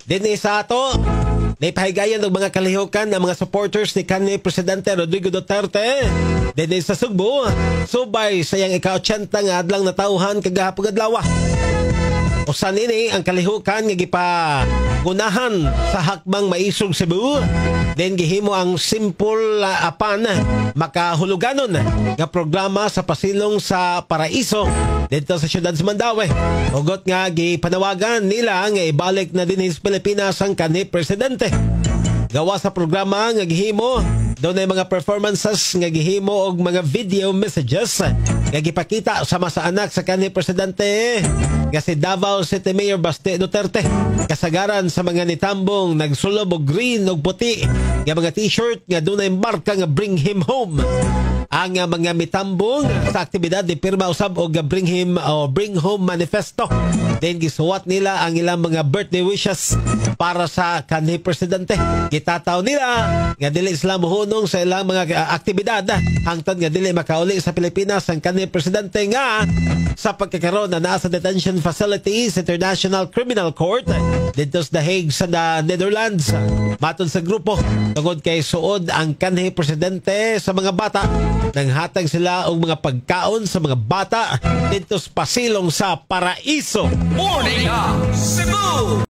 Dinhi sa ato, naipahigayan ng mga kalihukan ng mga supporters ni kanhi Presidente Rodrigo Duterte. Dinhi sa Sugbo, subay sa iyang ika-80 nga adlang natauhan kagahapon adlaw. Usan ini ang kalihukan nga gipagunahan sa hakbang maisog Cebu. Then gihimo ang simple apan makahuluganon nga programa sa pasilong sa Paraiso dito sa siyudad sa Mandaue. Ugot nga gipanawagan nila nga ibalik na din sa Pilipinas ang kanhi Presidente. Gawa sa programa nga gihimo, doon ay mga performances nga gihimo og mga video messages nga gipakita sama sa anak sa kanhi Presidente nga si Davao City Mayor Baste Duterte. Kasagaran sa mga nitambong nagsulob og green ug puti nga mga t-shirt nga doon ay marka nga bring him home. Ang mga mitambong sa aktibidad di pirma usab og bring home manifesto. Then gisuwat nila ang ilang mga birthday wishes para sa kanhi Presidente. Gitataw nila nga dili sila mohunong sa ilang mga aktibidad hangtod nga dili makauli sa Pilipinas ang kanhi Presidente nga sa pagkakaroon na naa sa detention facility sa International Criminal Court dito sa The Hague sa Netherlands. Matod sa grupo, tungod kay suod ang kanhi Presidente sa mga bata, nanghatag sila og mga pagkaon sa mga bata dito sa pasilong sa Paraiso. Morning Cebu!